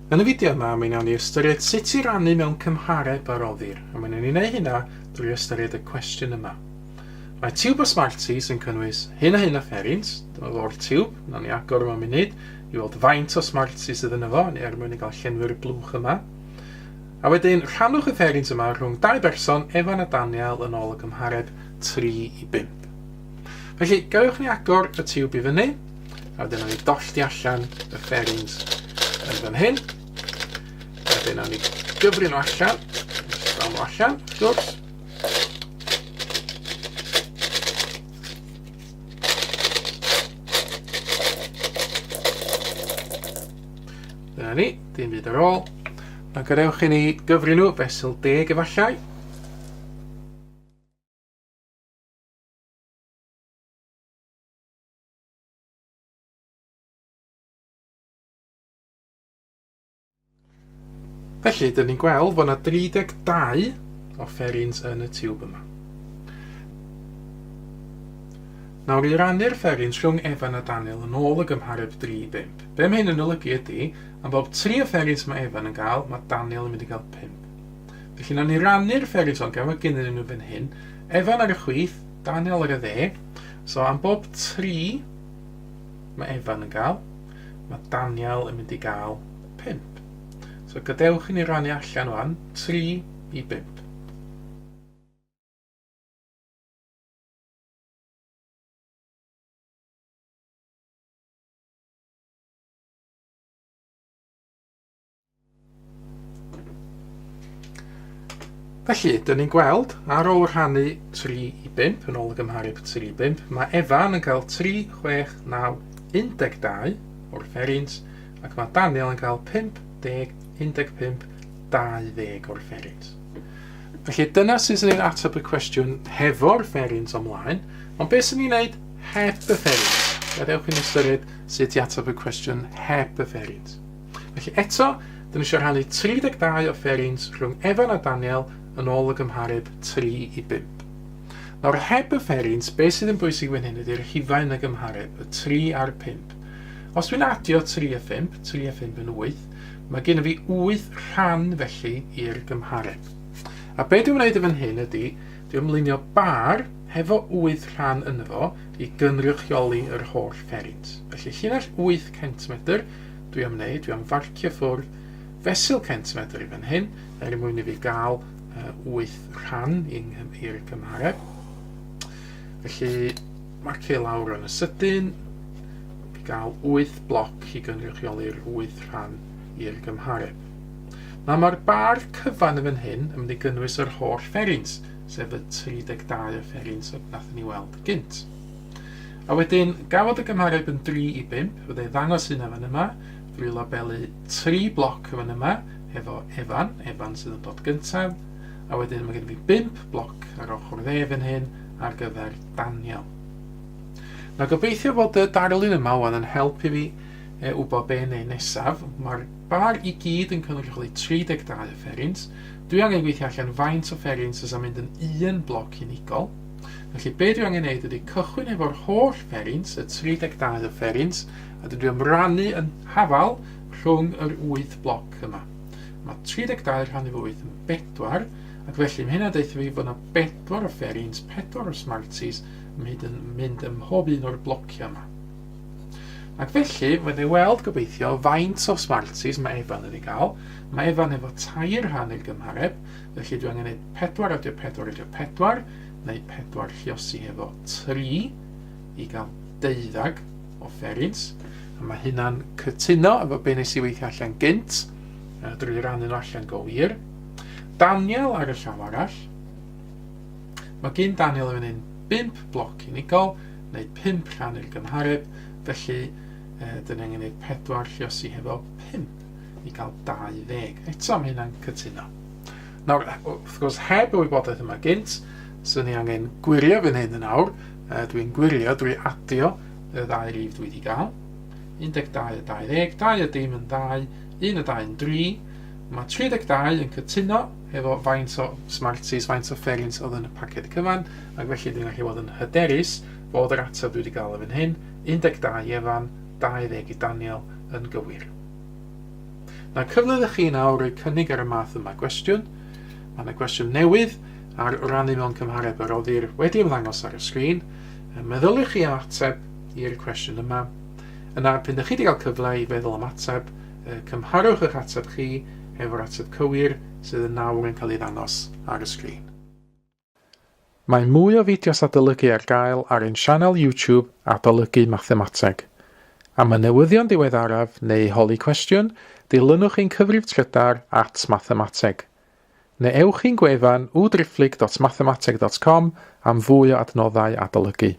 Yn y fideo yma, mae'n iawn i ystyried sut i rannu mewn cymhareb a roddir, a mae'n ei wneud hynna drwy ystyried y cwestiwn yma. Mae tiwb o Smarties yn cynnwys hyn a hyn o fferins. Dyma fo'r tiwb, nawn ni agor yma munud i weld faint o Smarties sydd yn efo, neu mwyn i gael llenwi'r blwch yma. A wedyn, rhannwch y fferins yma rhwng 2 berson, Efan a Daniel, yn ôl y cymhareb 3 i 5. Felly, gawch ni agor y tiwb i fyny, a wedyn nawn ni dollti allan y fferins yn fan hyn. Wedyn nawn ni gyfri nhw allan, draw nhw allan, wrth gwrs. Dyna ni, dim byd ar ôl. A gadewch i ni gyfri nhw fesul 10 efallai. Felly, dyn ni'n gweld bod yna 32 o fferins yn y tiwb yma. Nawr i rannu'r fferins rhwng Efan a Daniel yn ôl y gymhareb 3 i 5. Be mae hyn yn olygu ydy, am bob 3 o fferins mae Efan yn cael, mae Daniel yn mynd i gael 5. Felly, nawn ni rannu'r fferins o'n gael gynnyn nhw fan hyn. Efan ar y chwith, Daniel ar y 10. So, am bob 3 mae Efan yn cael, mae Daniel yn mynd i gael 5. So, gadewch i ni rannu allan o'n 3 i 5. Felly, dyn ni'n gweld, ar ôl rhannu 3 i 5, yn ôl y gymhareb 3 i 5, mae Efan yn cael 3, 6, 9, 12 o'r fferins, ac mae Daniel yn cael 5, 10, 15, 20 o'r fferins. Felly, dyna sydd yn ateb y cwestiwn hefo'r fferins ymlaen, ond beth sy'n ni'n gwneud heb y fferins? Gadewch i'n ystyried sut i ateb y cwestiwn heb y fferins. Felly, eto, dyn ni eisiau rhannu 32 o fferins rhwng Efan a Daniel yn ôl y gymhareb 3 i 5. Nawr, heb y fferins, beth sydd yn bwysig fan hyn ydy'r rhifau yn y gymhareb, y 3 a'r 5. Os dwi'n adio 3 a 5, 3 a 5 yn 8, mae gen i fi 8 rhan felly i'r gymhareb. A be dwi'n gwneud fan hyn ydy, dwi'n ymlunio bar hefo 8 rhan yno fo i gynrychioli yr holl fferins. Felly, llinell 8 cm dwi'n ymwneud, dwi'n farcio ffwrdd fesul centimetr i fan hyn, mwyn i fi gael 8 rhan i'r gymhareb. Felly, marcio lawr yn y sydyn, fi gael 8 bloc i gynrychioli'r 8 rhan i'r gymhareb. Nawr mae'r bar cyfan yn fan hyn yn mynd i gynnwys yr holl fferins, sef y 32 o fferins o nath ni weld gynt. A wedyn, gafodd y gymhareb yn 3 i 5, fyddai ddangos hynna fan yma, drwy labelu 3 bloc fan yma, efo Efan sydd yn dod gyntaf, a wedyn mae gen i fi 5 bloc ar ochr dde fan hyn ar gyfer Daniel. Na gobeithio bod y darlun yma wan yn helpu fi wybod be neu nesaf. Mae'r bar i gyd yn cynrychioli 32 o fferins. Dwi angen gweithio allan faint o fferins sy'n mynd yn 1 bloc unigol. Felly, be dwi angen gwneud ydy cychwyn efo'r holl fferins, y 32 o fferins, a dwi am rannu yn hafal rhwng yr 8 bloc yma. Mae 32 rhannu fo 8 yn 4, ac felly mae hynna deithio fi fod yna 4 o fferins, 4 o Smarties yn mynd ym mhob un o'r blociau yma. Ac felly, fyddai weld gobeithio faint o Smarties mae Efan yn ei gael. Mae Efan efo 2 rhan i'r gymhareb, felly dwi angen gwneud 4 adio 4 adio 4, neu 4 lluosi efo 3 i gael 12 o fferins. A mae hynna'n cytuno efo be nes i weithio allan gynt, drwy rannu nhw allan gywir. Daniel ar y llaw arall. Mae gen Daniel yn un 5 bloc unigol, neu 5 rhan i'r gymhareb, felly dyn ni'n gwneud 4 lluosi hefo 5 i gael 20. Eto mae hynna'n cytuno. Nawr, wrth gwrs, heb y wybodaeth yma gynt, so ni angen gwirio fan hyn yn awr. Dwi'n gwirio drwy adio y 2 rif dwi wedi gael. 12 a 20, 2 a dim yn 2, 1 a 2 yn 3. Mae 32 yn cytuno efo faint o Smarties, faint o fferins oedd yn y paced cyfan, ac felly dwi'n gallu bod yn hyderus bod yr ateb dwi wedi gael fan hyn, 12 i Efan, 20 i Daniel yn gywir. Na cyfle ydych chi nawr eu cynnig ar y math yma gwestiwn. Mae yna gwestiwn newydd ar rannu mewn cymhareb a roddir wedi ymddangos ar y sgrin. Meddyliwch chi am ateb i'r cwestiwn yma. Yna, pan ydych chi wedi cael cyfle i feddwl am ateb, cymharwch eich ateb chi efo'r ateb cywir sydd yn nawr yn cael ei ddangos ar y sgrin. Mae mwy o fideos adolygu ar gael ar ein sianel YouTube Adolygu Mathemateg. Am y newyddion diweddaraf neu holi cwestiwn, dilynwch ein cyfrif trydar @mathemateg. Neu ewch i'n gwefan www.mathemateg.com am fwy o adnoddau adolygu.